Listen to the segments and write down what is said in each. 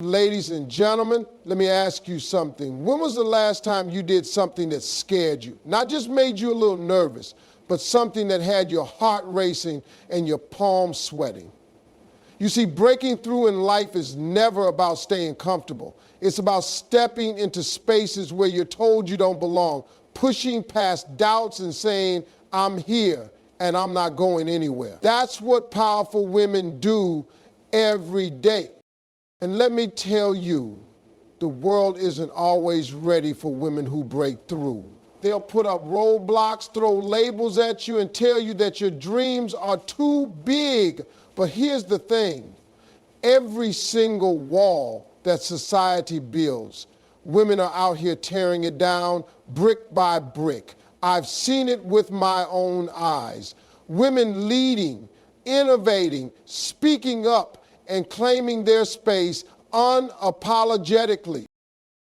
Ladies and gentlemen, let me ask you something. When was the last time you did something that scared you? Not just made you a little nervous, but something that had your heart racing and your palms sweating. You see, breaking through in life is never about staying comfortable. It's about stepping into spaces where you're told you don't belong, pushing past doubts and saying, I'm here and I'm not going anywhere. That's what powerful women do every day. And let me tell you, the world isn't always ready for women who break through. They'll put up roadblocks, throw labels at you, and tell you that your dreams are too big. But here's the thing. Every single wall that society builds, women are out here tearing it down brick by brick. I've seen it with my own eyes. Women leading, innovating, speaking up, and claiming their space unapologetically.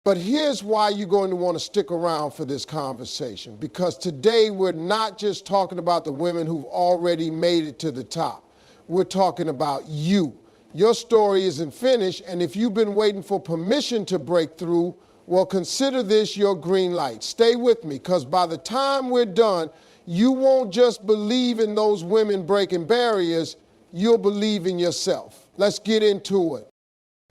But here's why you're going to want to stick around for this conversation, because today we're not just talking about the women who've already made it to the top. We're talking about you. Your story isn't finished, and if you've been waiting for permission to break through, well, consider this your green light. Stay with me, because by the time we're done, you won't just believe in those women breaking barriers, you'll believe in yourself. Let's get into it.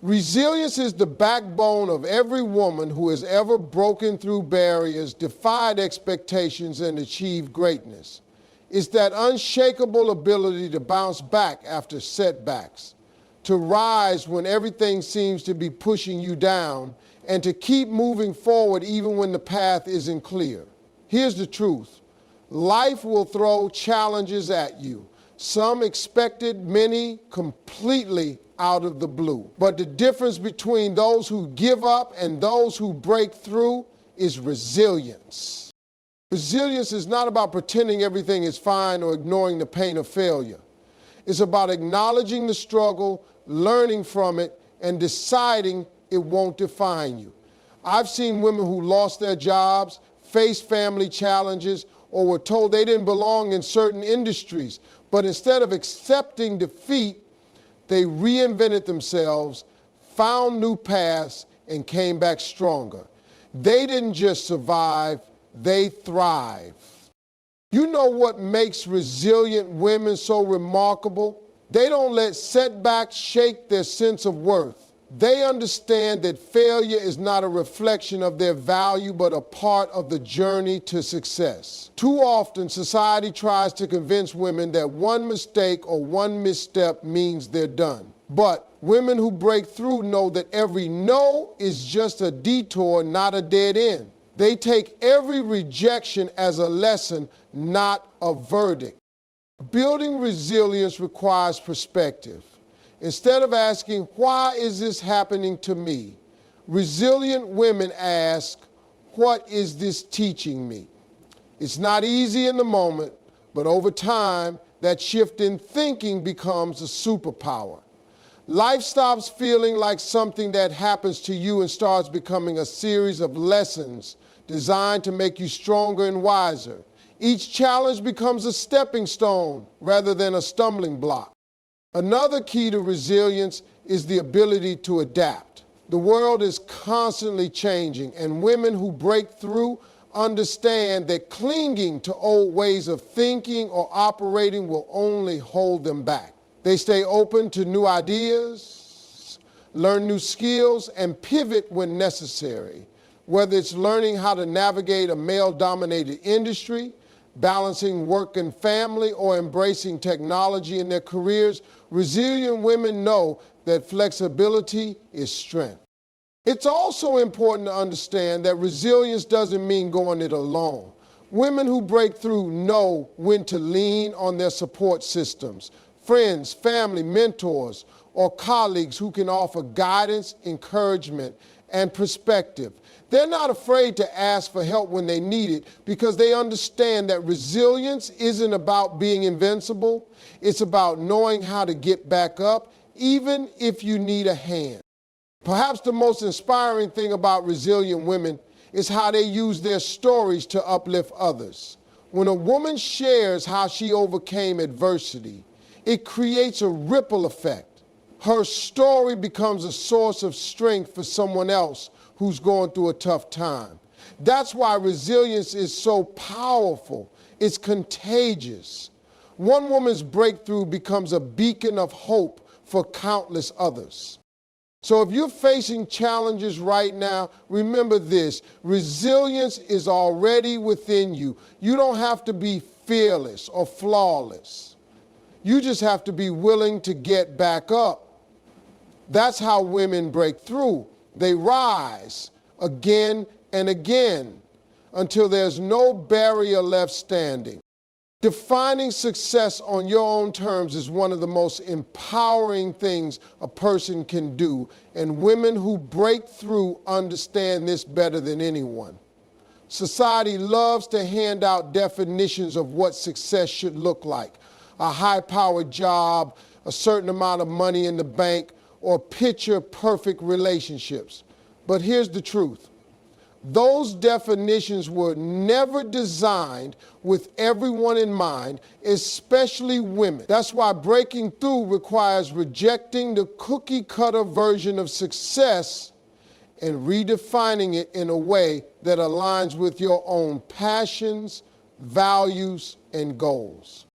Resilience is the backbone of every woman who has ever broken through barriers, defied expectations, and achieved greatness. It's that unshakable ability to bounce back after setbacks, to rise when everything seems to be pushing you down, and to keep moving forward even when the path isn't clear. Here's the truth. Life will throw challenges at you. Some expected, many completely out of the blue. But the difference between those who give up and those who break through is resilience. Resilience is not about pretending everything is fine or ignoring the pain of failure. It's about acknowledging the struggle, learning from it, and deciding it won't define you. I've seen women who lost their jobs, faced family challenges, or were told they didn't belong in certain industries. But instead of accepting defeat, they reinvented themselves, found new paths, and came back stronger. They didn't just survive, they thrived. You know what makes resilient women so remarkable? They don't let setbacks shake their sense of worth. They understand that failure is not a reflection of their value, but a part of the journey to success. Too often, society tries to convince women that one mistake or one misstep means they're done. But women who break through know that every no is just a detour, not a dead end. They take every rejection as a lesson, not a verdict. Building resilience requires perspective. Instead of asking, why is this happening to me? Resilient women ask, what is this teaching me? It's not easy in the moment, but over time, that shift in thinking becomes a superpower. Life stops feeling like something that happens to you and starts becoming a series of lessons designed to make you stronger and wiser. Each challenge becomes a stepping stone rather than a stumbling block. Another key to resilience is the ability to adapt. The world is constantly changing, and women who break through understand that clinging to old ways of thinking or operating will only hold them back. They stay open to new ideas, learn new skills, and pivot when necessary. Whether it's learning how to navigate a male-dominated industry, balancing work and family, or embracing technology in their careers, resilient women know that flexibility is strength. It's also important to understand that resilience doesn't mean going it alone. Women who break through know when to lean on their support systems, friends, family, mentors, or colleagues who can offer guidance, encouragement, and perspective. They're not afraid to ask for help when they need it because they understand that resilience isn't about being invincible. It's about knowing how to get back up, even if you need a hand. Perhaps the most inspiring thing about resilient women is how they use their stories to uplift others. When a woman shares how she overcame adversity, it creates a ripple effect. Her story becomes a source of strength for someone else who's going through a tough time. That's why resilience is so powerful. It's contagious. One woman's breakthrough becomes a beacon of hope for countless others. So if you're facing challenges right now, remember this: resilience is already within you. You don't have to be fearless or flawless. You just have to be willing to get back up. That's how women break through. They rise again and again until there's no barrier left standing. Defining success on your own terms is one of the most empowering things a person can do, and women who break through understand this better than anyone. Society loves to hand out definitions of what success should look like: a high-powered job, a certain amount of money in the bank, or picture-perfect relationships. But here's the truth. Those definitions were never designed with everyone in mind, especially women. That's why breaking through requires rejecting the cookie-cutter version of success and redefining it in a way that aligns with your own passions, values, and goals.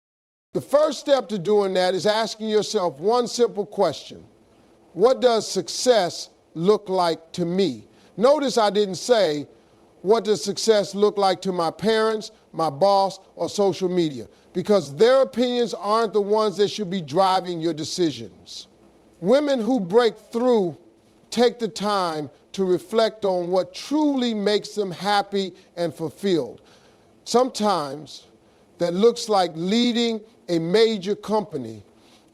The first step to doing that is asking yourself one simple question: what does success look like to me? Notice I didn't say, what does success look like to my parents, my boss, or social media? Because their opinions aren't the ones that should be driving your decisions. Women who break through take the time to reflect on what truly makes them happy and fulfilled. Sometimes that looks like leading a major company,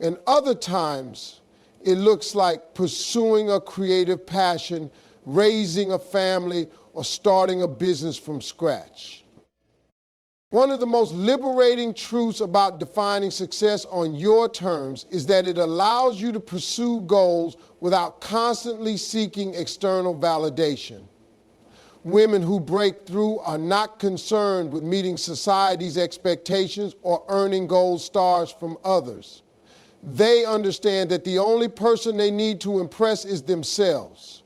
and other times it looks like pursuing a creative passion, raising a family, or starting a business from scratch. One of the most liberating truths about defining success on your terms is that it allows you to pursue goals without constantly seeking external validation. Women who break through are not concerned with meeting society's expectations or earning gold stars from others. They understand that the only person they need to impress is themselves.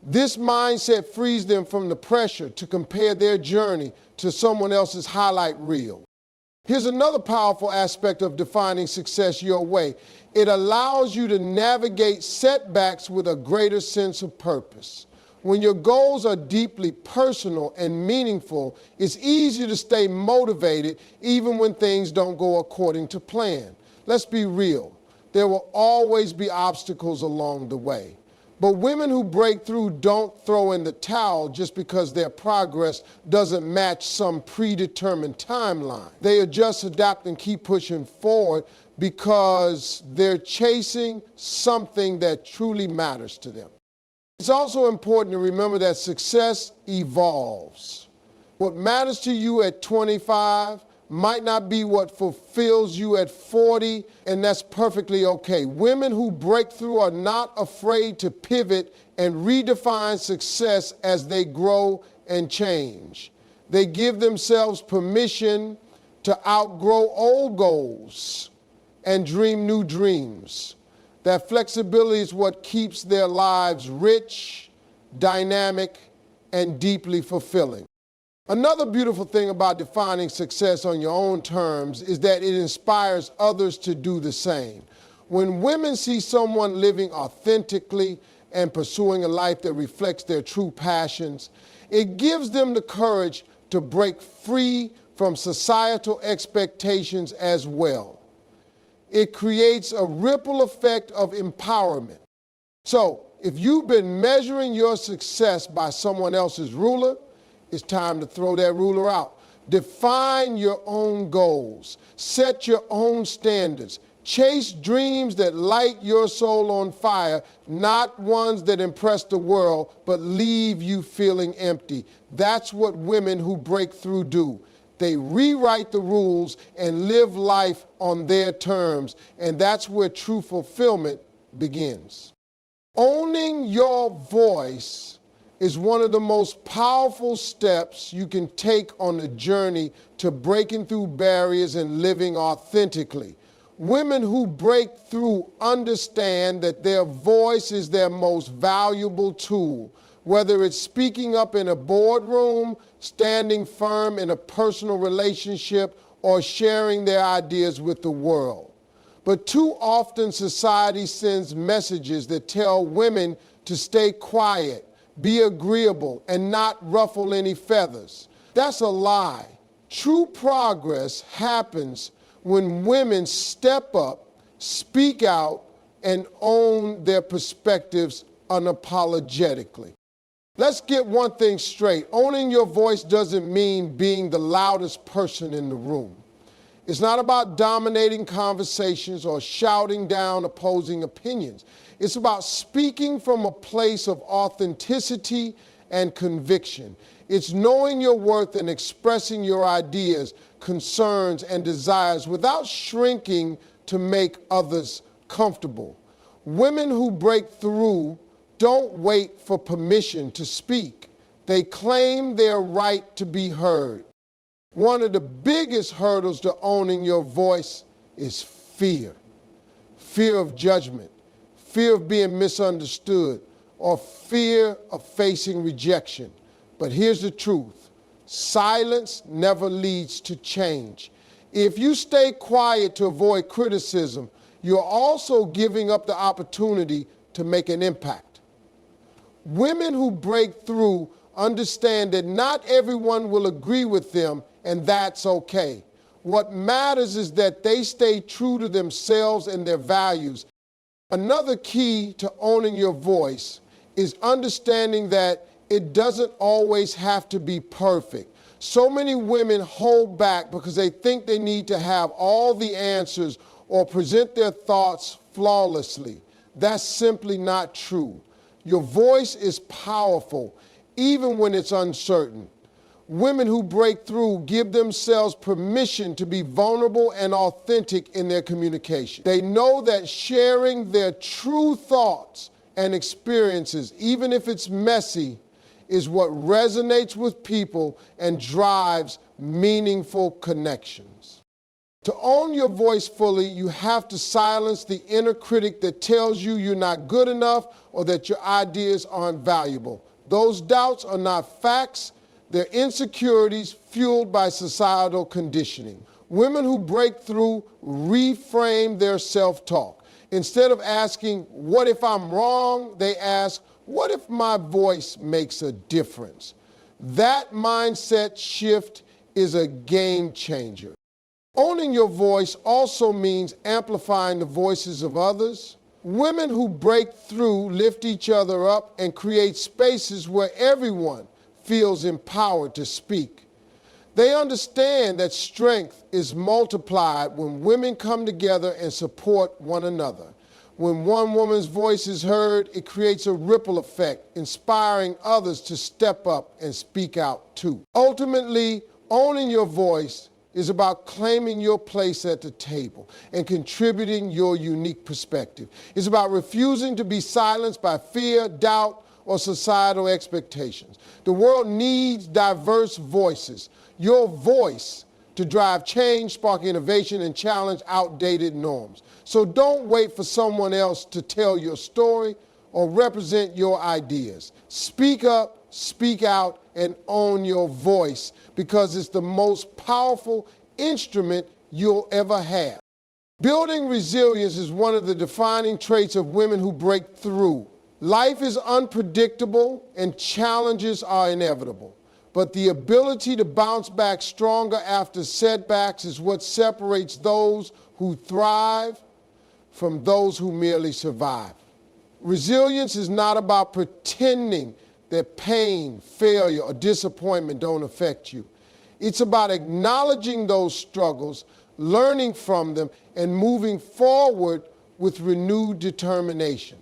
This mindset frees them from the pressure to compare their journey to someone else's highlight reel. Here's another powerful aspect of defining success your way. It allows you to navigate setbacks with a greater sense of purpose. When your goals are deeply personal and meaningful, it's easy to stay motivated even when things don't go according to plan. Let's be real. There will always be obstacles along the way. But women who break through don't throw in the towel just because their progress doesn't match some predetermined timeline. They adjust, adapt, and keep pushing forward because they're chasing something that truly matters to them. It's also important to remember that success evolves. What matters to you at 25 might not be what fulfills you at 40, and that's perfectly okay. Women who break through are not afraid to pivot and redefine success as they grow and change. They give themselves permission to outgrow old goals and dream new dreams. That flexibility is what keeps their lives rich, dynamic, and deeply fulfilling. Another beautiful thing about defining success on your own terms is that it inspires others to do the same. When women see someone living authentically and pursuing a life that reflects their true passions, it gives them the courage to break free from societal expectations as well. It creates a ripple effect of empowerment. So, if you've been measuring your success by someone else's ruler, it's time to throw that ruler out. Define your own goals. Set your own standards. Chase dreams that light your soul on fire, not ones that impress the world, but leave you feeling empty. That's what women who break through do. They rewrite the rules and live life on their terms, and that's where true fulfillment begins. Owning your voice is one of the most powerful steps you can take on the journey to breaking through barriers and living authentically. Women who break through understand that their voice is their most valuable tool, whether it's speaking up in a boardroom, standing firm in a personal relationship, or sharing their ideas with the world. But too often society sends messages that tell women to stay quiet, be agreeable, and not ruffle any feathers. That's a lie. True progress happens when women step up, speak out, and own their perspectives unapologetically. Let's get one thing straight. Owning your voice doesn't mean being the loudest person in the room. It's not about dominating conversations or shouting down opposing opinions. It's about speaking from a place of authenticity and conviction. It's knowing your worth and expressing your ideas, concerns, and desires without shrinking to make others comfortable. Women who break through don't wait for permission to speak. They claim their right to be heard. One of the biggest hurdles to owning your voice is fear. Fear of judgment, fear of being misunderstood, or fear of facing rejection. But here's the truth. Silence never leads to change. If you stay quiet to avoid criticism, you're also giving up the opportunity to make an impact. Women who break through understand that not everyone will agree with them, and that's okay. What matters is that they stay true to themselves and their values. Another key to owning your voice is understanding that it doesn't always have to be perfect. So many women hold back because they think they need to have all the answers or present their thoughts flawlessly. That's simply not true. Your voice is powerful, even when it's uncertain. Women who break through give themselves permission to be vulnerable and authentic in their communication. They know that sharing their true thoughts and experiences, even if it's messy, is what resonates with people and drives meaningful connections. To own your voice fully, you have to silence the inner critic that tells you you're not good enough or that your ideas aren't valuable. Those doubts are not facts. They're insecurities fueled by societal conditioning. Women who break through reframe their self-talk. Instead of asking, what if I'm wrong? They ask, what if my voice makes a difference? That mindset shift is a game changer. Owning your voice also means amplifying the voices of others. Women who break through lift each other up and create spaces where everyone feels empowered to speak. They understand that strength is multiplied when women come together and support one another. When one woman's voice is heard, it creates a ripple effect, inspiring others to step up and speak out too. Ultimately, owning your voice is about claiming your place at the table and contributing your unique perspective. It's about refusing to be silenced by fear, doubt, or societal expectations. The world needs diverse voices. Your voice to drive change, spark innovation, and challenge outdated norms. So don't wait for someone else to tell your story or represent your ideas. Speak up, speak out, and own your voice because it's the most powerful instrument you'll ever have. Building resilience is one of the defining traits of women who break through. Life is unpredictable and challenges are inevitable, but the ability to bounce back stronger after setbacks is what separates those who thrive from those who merely survive. Resilience is not about pretending that pain, failure, or disappointment don't affect you. It's about acknowledging those struggles, learning from them, and moving forward with renewed determination.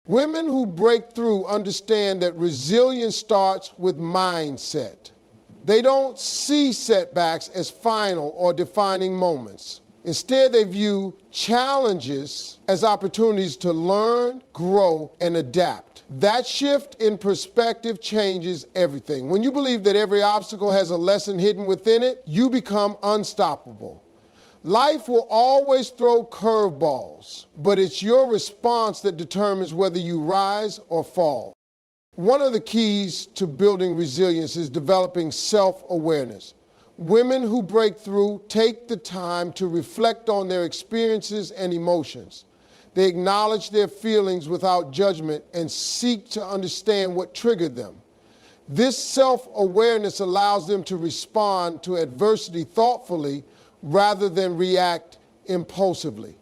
Women who break through understand that resilience starts with mindset. They don't see setbacks as final or defining moments. Instead, they view challenges as opportunities to learn, grow, and adapt. That shift in perspective changes everything. When you believe that every obstacle has a lesson hidden within it, you become unstoppable. Life will always throw curveballs, but it's your response that determines whether you rise or fall. One of the keys to building resilience is developing self-awareness. Women who break through take the time to reflect on their experiences and emotions. They acknowledge their feelings without judgment and seek to understand what triggered them. This self-awareness allows them to respond to adversity thoughtfully rather than react impulsively.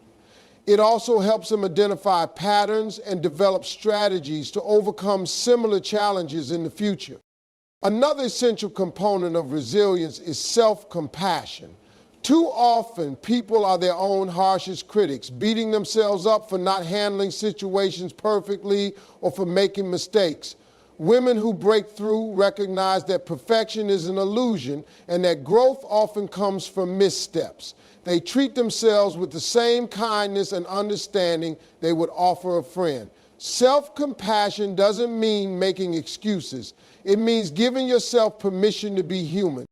It also helps them identify patterns and develop strategies to overcome similar challenges in the future. Another essential component of resilience is self-compassion. Too often, people are their own harshest critics, beating themselves up for not handling situations perfectly or for making mistakes. Women who break through recognize that perfection is an illusion and that growth often comes from missteps. They treat themselves with the same kindness and understanding they would offer a friend. Self-compassion doesn't mean making excuses. It means giving yourself permission to be human.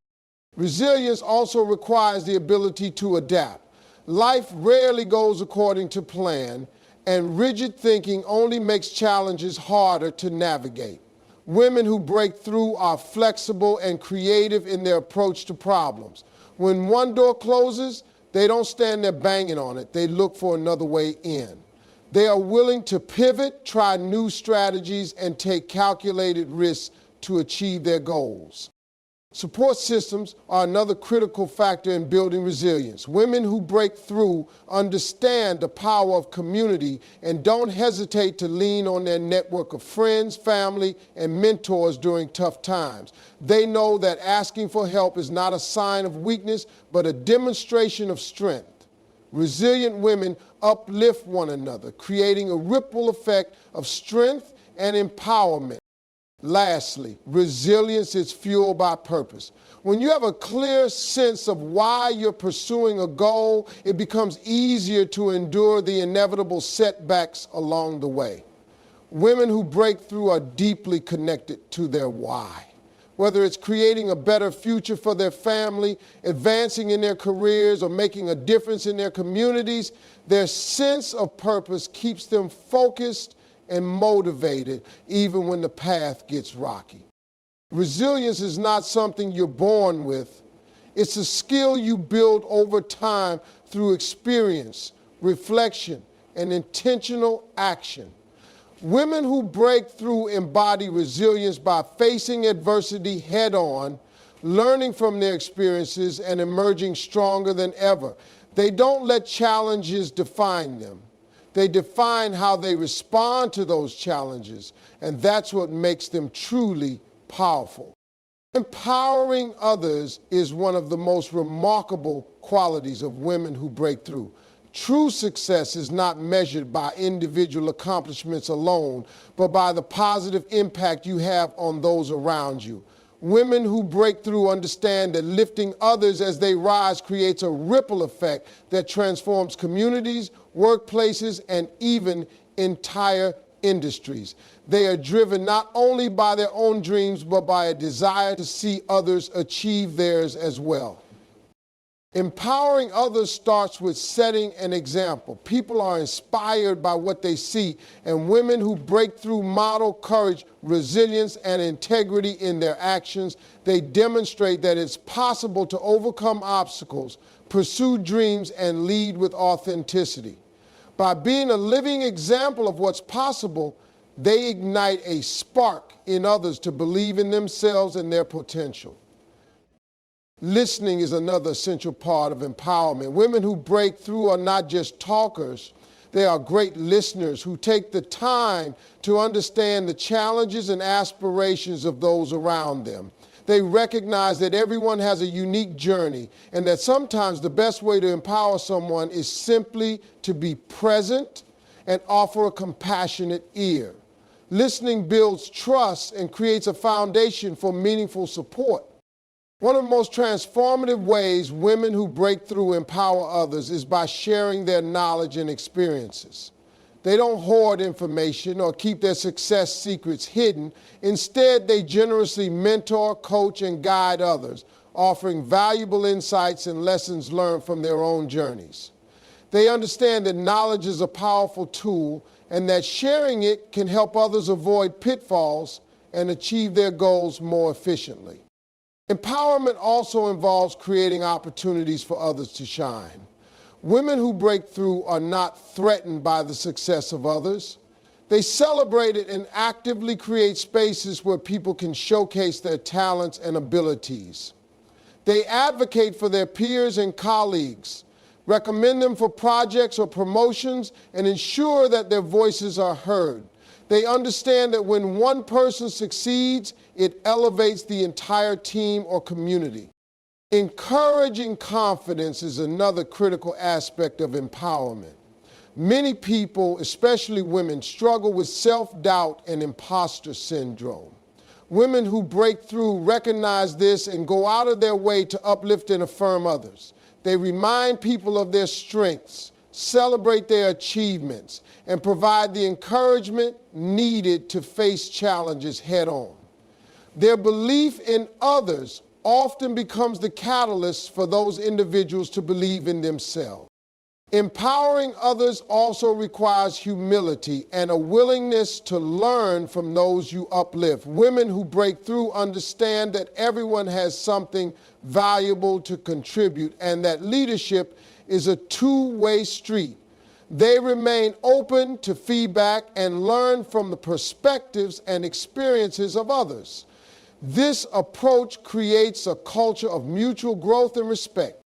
Resilience also requires the ability to adapt. Life rarely goes according to plan, and rigid thinking only makes challenges harder to navigate. Women who break through are flexible and creative in their approach to problems. When one door closes, they don't stand there banging on it. They look for another way in. They are willing to pivot, try new strategies, and take calculated risks to achieve their goals. Support systems are another critical factor in building resilience. Women who break through understand the power of community and don't hesitate to lean on their network of friends, family, and mentors during tough times. They know that asking for help is not a sign of weakness, but a demonstration of strength. Resilient women uplift one another, creating a ripple effect of strength and empowerment. Lastly, resilience is fueled by purpose. When you have a clear sense of why you're pursuing a goal, it becomes easier to endure the inevitable setbacks along the way. Women who break through are deeply connected to their why. Whether it's creating a better future for their family, advancing in their careers, or making a difference in their communities, their sense of purpose keeps them focused and motivated even when the path gets rocky. Resilience is not something you're born with. It's a skill you build over time through experience, reflection, and intentional action. Women who break through embody resilience by facing adversity head-on, learning from their experiences, and emerging stronger than ever. They don't let challenges define them. They define how they respond to those challenges, and that's what makes them truly powerful. Empowering others is one of the most remarkable qualities of women who break through. True success is not measured by individual accomplishments alone, but by the positive impact you have on those around you. Women who break through understand that lifting others as they rise creates a ripple effect that transforms communities, workplaces, and even entire industries. They are driven not only by their own dreams, but by a desire to see others achieve theirs as well. Empowering others starts with setting an example. People are inspired by what they see, and women who break through model courage, resilience, and integrity in their actions. They demonstrate that it's possible to overcome obstacles, pursue dreams, and lead with authenticity. By being a living example of what's possible, they ignite a spark in others to believe in themselves and their potential. Listening is another essential part of empowerment. Women who break through are not just talkers. They are great listeners who take the time to understand the challenges and aspirations of those around them. They recognize that everyone has a unique journey and that sometimes the best way to empower someone is simply to be present and offer a compassionate ear. Listening builds trust and creates a foundation for meaningful support. One of the most transformative ways women who break through empower others is by sharing their knowledge and experiences. They don't hoard information or keep their success secrets hidden. Instead, they generously mentor, coach, and guide others, offering valuable insights and lessons learned from their own journeys. They understand that knowledge is a powerful tool and that sharing it can help others avoid pitfalls and achieve their goals more efficiently. Empowerment also involves creating opportunities for others to shine. Women who break through are not threatened by the success of others. They celebrate it and actively create spaces where people can showcase their talents and abilities. They advocate for their peers and colleagues, recommend them for projects or promotions, and ensure that their voices are heard. They understand that when one person succeeds, it elevates the entire team or community. Encouraging confidence is another critical aspect of empowerment. Many people, especially women, struggle with self-doubt and imposter syndrome. Women who break through recognize this and go out of their way to uplift and affirm others. They remind people of their strengths, celebrate their achievements, and provide the encouragement needed to face challenges head-on. Their belief in others often becomes the catalyst for those individuals to believe in themselves. Empowering others also requires humility and a willingness to learn from those you uplift. Women who break through understand that everyone has something valuable to contribute and that leadership is a two-way street. They remain open to feedback and learn from the perspectives and experiences of others. This approach creates a culture of mutual growth and respect.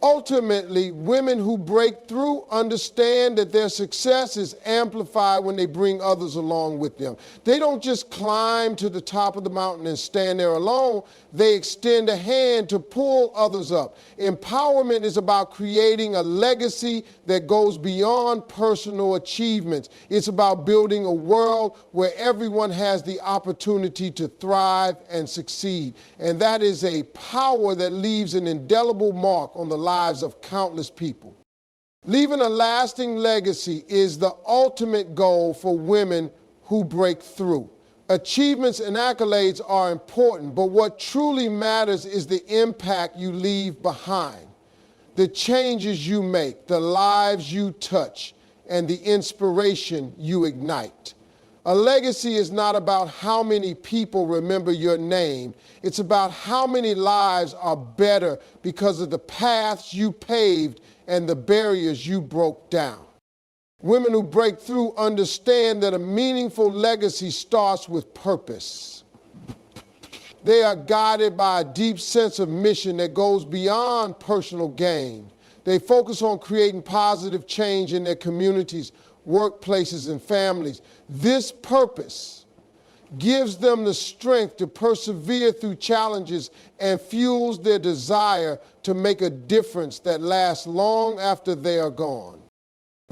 Ultimately, women who break through understand that their success is amplified when they bring others along with them. They don't just climb to the top of the mountain and stand there alone. They extend a hand to pull others up. Empowerment is about creating a legacy that goes beyond personal achievements. It's about building a world where everyone has the opportunity to thrive and succeed. And that is a power that leaves an indelible mark on the lives of countless people. Leaving a lasting legacy is the ultimate goal for women who break through. Achievements and accolades are important, but what truly matters is the impact you leave behind, the changes you make, the lives you touch, and the inspiration you ignite. A legacy is not about how many people remember your name. It's about how many lives are better because of the paths you paved and the barriers you broke down. Women who break through understand that a meaningful legacy starts with purpose. They are guided by a deep sense of mission that goes beyond personal gain. They focus on creating positive change in their communities, workplaces, and families. This purpose gives them the strength to persevere through challenges and fuels their desire to make a difference that lasts long after they are gone.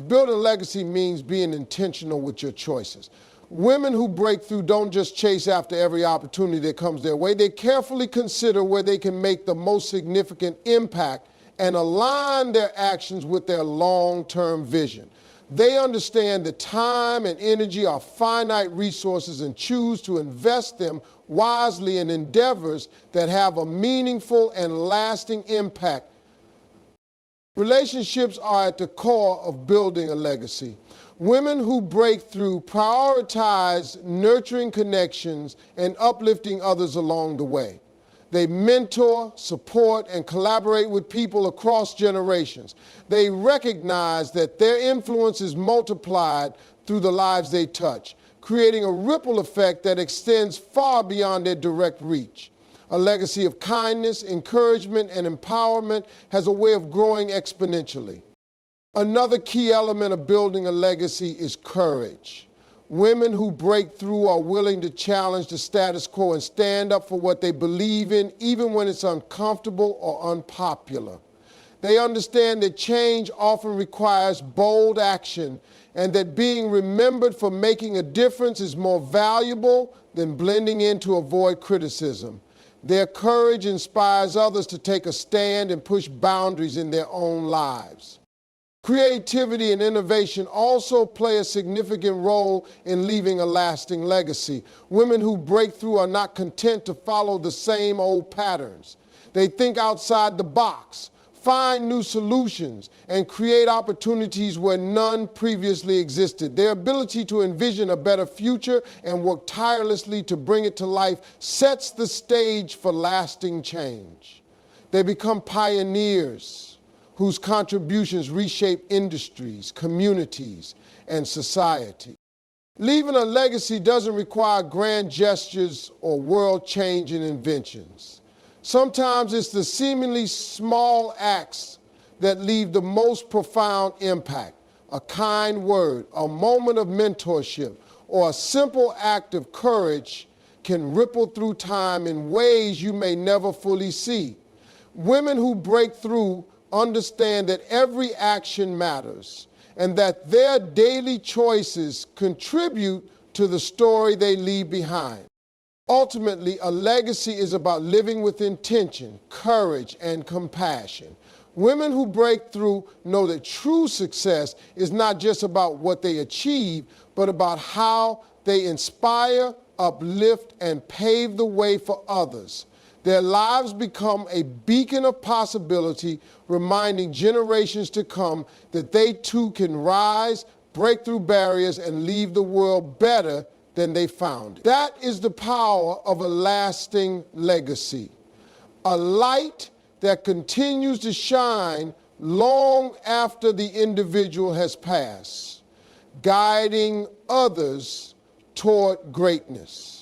Building a legacy means being intentional with your choices. Women who break through don't just chase after every opportunity that comes their way. They carefully consider where they can make the most significant impact and align their actions with their long-term vision. They understand that time and energy are finite resources and choose to invest them wisely in endeavors that have a meaningful and lasting impact. Relationships are at the core of building a legacy. Women who break through prioritize nurturing connections and uplifting others along the way. They mentor, support, and collaborate with people across generations. They recognize that their influence is multiplied through the lives they touch, creating a ripple effect that extends far beyond their direct reach. A legacy of kindness, encouragement, and empowerment has a way of growing exponentially. Another key element of building a legacy is courage. Women who break through are willing to challenge the status quo and stand up for what they believe in, even when it's uncomfortable or unpopular. They understand that change often requires bold action and that being remembered for making a difference is more valuable than blending in to avoid criticism. Their courage inspires others to take a stand and push boundaries in their own lives. Creativity and innovation also play a significant role in leaving a lasting legacy. Women who break through are not content to follow the same old patterns. They think outside the box, find new solutions, and create opportunities where none previously existed. Their ability to envision a better future and work tirelessly to bring it to life sets the stage for lasting change. They become pioneers whose contributions reshape industries, communities, and society. Leaving a legacy doesn't require grand gestures or world-changing inventions. Sometimes it's the seemingly small acts that leave the most profound impact. A kind word, a moment of mentorship, or a simple act of courage can ripple through time in ways you may never fully see. Women who break through understand that every action matters and that their daily choices contribute to the story they leave behind. Ultimately, a legacy is about living with intention, courage, and compassion. Women who break through know that true success is not just about what they achieve, but about how they inspire, uplift, and pave the way for others. Their lives become a beacon of possibility, reminding generations to come that they too can rise, break through barriers, and leave the world better than they found it. That is the power of a lasting legacy. A light that continues to shine long after the individual has passed, guiding others toward greatness.